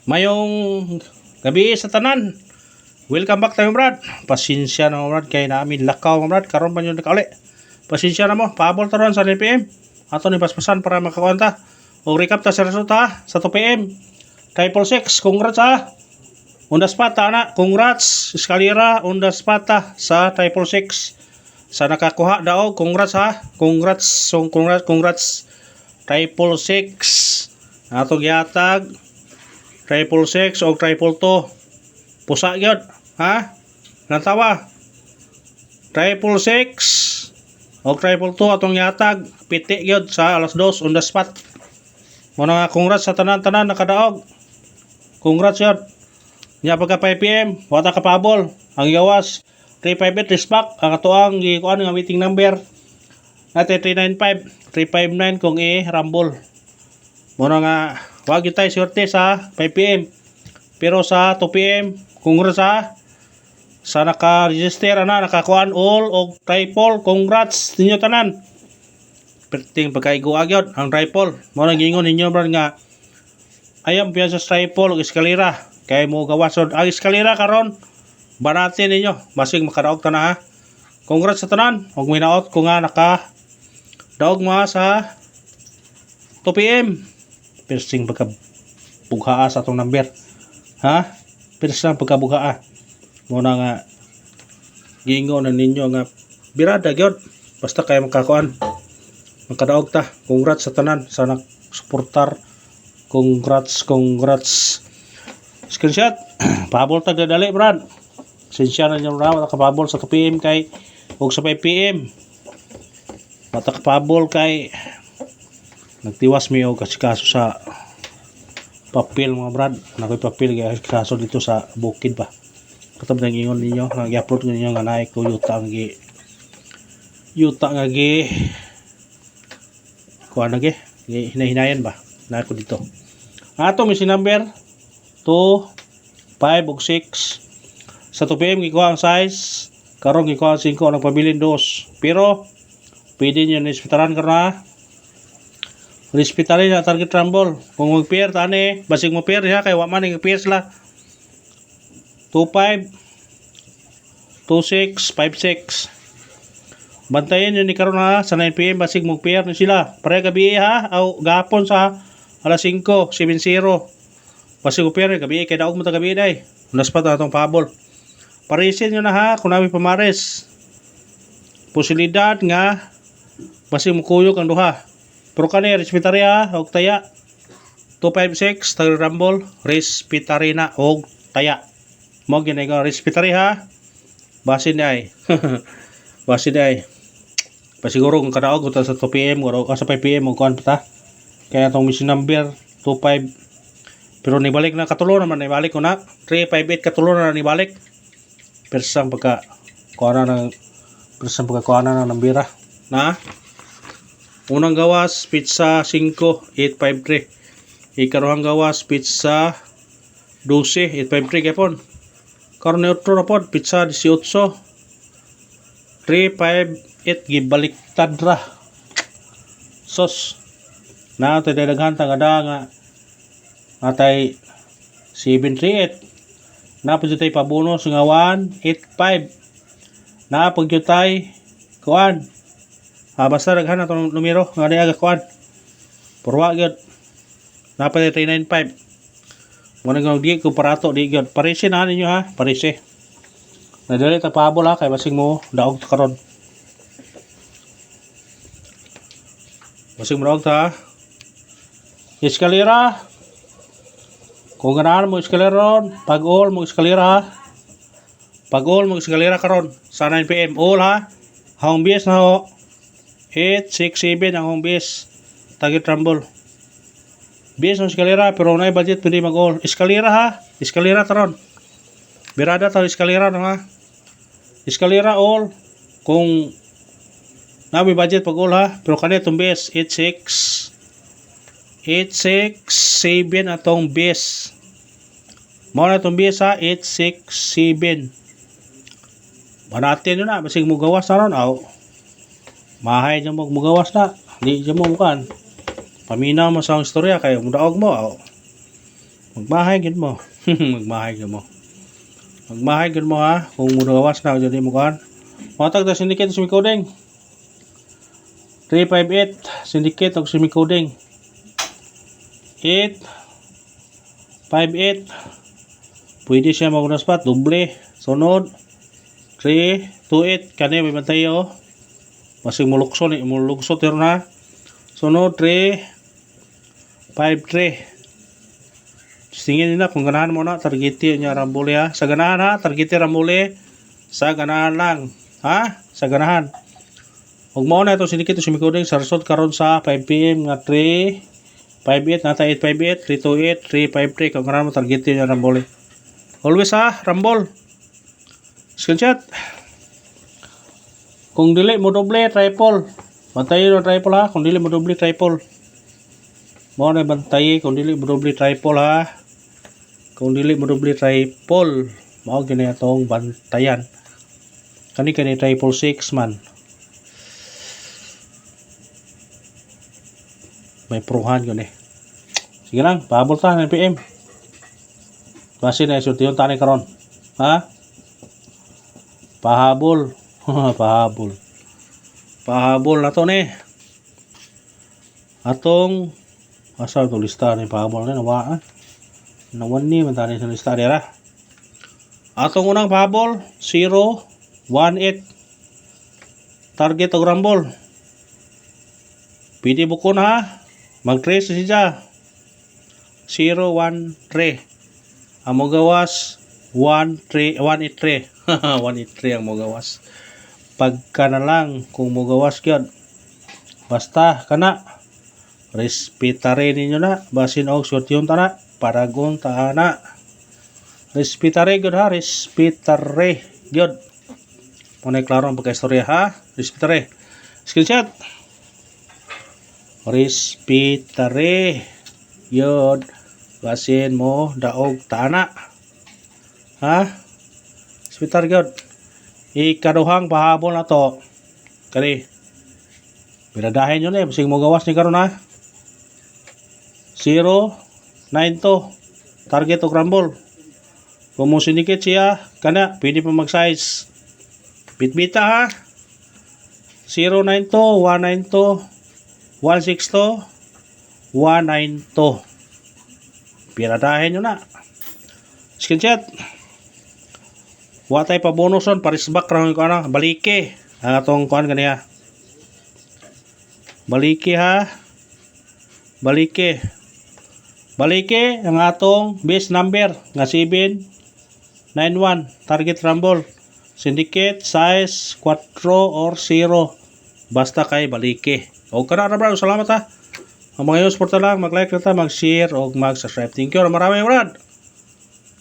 Mayong gabi sa tanan. Welcome back tayo, Brad. Pasensya na mo, Brad, kay namin lakaw, Brad. Karon pa nyo nakauli. Pasensya na mo. Paabol taron sa 9 PM. Ato ni paspasan para makakuanta. O recap ta sa resulta sa 2 PM. Triple 6. Congrats ha. On the spot na. Congrats. Escalera on the spot sa triple 6. Sa nakakuha daog. Congrats ha. Congrats. So, congrats. Triple 6. Ato gihatag. Triple 6 o triple 2. Pusa gyud, ha? Nantawa. Triple 6 o triple 2 atong yatag piti gyud sa alas 2 on the spot. Muna nga congrats sa tanan-tanan nakadaog. Congrats yun. Nya pagka 5 PM, wata ka pabol. Ang gawas 358 respect ang atuang gikuan nga meeting number. Natin 395, 359 kung rumble. Muna nga wag yung tayo swerte sa 5 PM. Pero sa 2 PM, congrats ha. Sa naka-register na, nakakuan all o triple, congrats ninyo tanan. Perting pagkaigo agyod ang triple. Muna gingon ninyo brad nga ayam piyan sa triple o eskalera. Kaya mo gawasod ang eskalera karon. Banatin ninyo. Basig makadaog ta na ha. Congrats sa tanan. Huwag minaot ko nga naka daog mga sa 2 PM. Persing pagkabughaa sa atong number. Ha? Persing pagkabughaa. Muna nga giingon na ninyo nga birada gyud. Basta kaya makakuan. Makadaog ta. Congrats sa tanan sa nagsuportar. Congrats. Screenshot. Pabol tag dali brad. Sensya na niyo ra makapabol sa 2 PM kay ug sa 5 PM. Mata kapabol kay nagtiwas mi og kaso sa papel mga brad. Nakoy papel kay kaso dito sa bukid pa. Katab nang ingon ninyo, nag-upload ninyo nga naik ko yuta nga gi kuan lagi, hinahinayan ba? Na ko dito. Ato mi si number 2, 5 ug 6. Sa 2 PM gikuha ang size, karon gikuha ang 5 ang pabilin 2. Pero pwede niyo ni ispitaran karon ha. Respetari na target rumble. Kung mag-pair tani, basig mo pair ha kay wa man ning pair sila. 25 26 56. Bantayan yun ni karon ha sa 9 PM basig mo pair ni sila. Pare gabi ha o gapon sa alas 5 70. Basig mo pair gabi kay daog mo ta gabi day. Unas pa atong pabol. Parisin yun na ha kung namin pamares. Posibilidad nga basig mo kuyog ang duha. Pero kani respetary ha og taya 256 tag rumble respetary na og taya mo ginay ko respetary ha basin day basin day pasiguro kung kadaog uta sa 2 PM o sa 5 PM og kuan ta kaya tong mission number 25 pero nibalik na katulo naman nibalik ko na 358 katulo na nibalik persang pagka kuana ng persang pagka kuana ng nambira na unang gawas pizza 5 853. Ikarohang gawas pizza 12 853 gyapon. Karon neutro na pod pizza 18 358 gibaliktad ra. Sos na tay daghan tangada nga atay 738 na pud tay pabonus nga 185 na pud tay kuan. Basta daghan na itong numero nga di aga kuan purwa gyud napay 395 muna nga di ko parato di gyud parisi na ninyo ha parisi nadali ta pabol ha kay basig mo daog karon basig mo daog ta eskalera kung ganahan mo eskalera pag-all mo eskalera ha pag-all mo eskalera karon sa 9 PM all ha home base na ho 8, 6, 7 ang home base. Target rumble. Base ng eskalera pero na budget pwede mag-all. Eskalera ha. Eskalera taron. Birada tayo eskalera no ha. Eskalera all. Kung nabi budget pag-all ha. Pero kanina itong base 8, 6, 7 atong base. Mao na itong base ha. 8, 6, 7. Manatin nyo na. Basig mo gawas na ron. Mahay dyan mo mugawas na. Di dyan mo mukan. Paminaw mo sa istorya kayo. Mudaog mo. Magmahay gid mo. Magmahay gid mo. Magmahay gid mo ha. Kung mudawas na jadi mo kan. Matag ta syndicate sumicoding. 358 syndicate og sumicoding. 858 pwede siya magunas pa doble. Sunod 328 kani may bantay oh. Masing mulukso ni mulukso tiro na. Sunod 353. Tingin nila kung ganahan mo na targeti niya rambole ha. Sa ganahan ha, targeti rambole. Sa ganahan lang. Ha? Sa ganahan. Huwag mo na ito sinikito sumicoding sa result karon sa 5 PM nga 358 nata 858 328 353 kung ganahan mo targeti niya rambole. Always ha, rambol. Screenshot. Kung dili mo doble triple. Bantayin mo triple ha. Kung dili mo doble triple. Mo na bantay kung dili mo doble triple ha. Kung dili mo doble triple, mao gini atong bantayan. Kani triple 6 man. May pruhan gani. Sige lang, pahabol ta ng PM. Base na isulti yung tani karon. Ha? Pahabol. Pahabol. Pahabol na to ni. Atong asa to lista ni pahabol ni nawaan. Nawan ni man tani sa lista dira. Atong unang pahabol 018 target og rambol. Pwede buko na ha. Mag-trace siya. 013. Ang magawas 183. 183 ang magawas. Pagka na lang kung magawas gyud. Basta kana respetare ninyo na basin og sortyon ta na paragon ta na. Respetare gyud ha, respetare gyud. Muna klaro ang pagka-istorya ha. Respetare. Screenshot. Respetare gyud basin mo daog ta na. Ha? Respetare gyud. Ikaduhang pahabol na to. Kani. Biradahin yun bising mo gawas ni karon ha. 092 target og rumble. Kung mo syndicate siya kana pwede pa mag-size. Bitbita ha. 092 192 162 192. Piradahin nyo na. Screenshot. Watay pa bonuson parisbak ra ko ana balike. Ang atong kuan kaniya. Balike ha. Balike. Balike ang atong base number nga 791 target rumble. Syndicate size 4 or 0. Basta kay balike. O kana ra bro, salamat ha. Ang mga sport lang, mag-like na ta, mag-share o mag-subscribe. Thank you, maraming brad.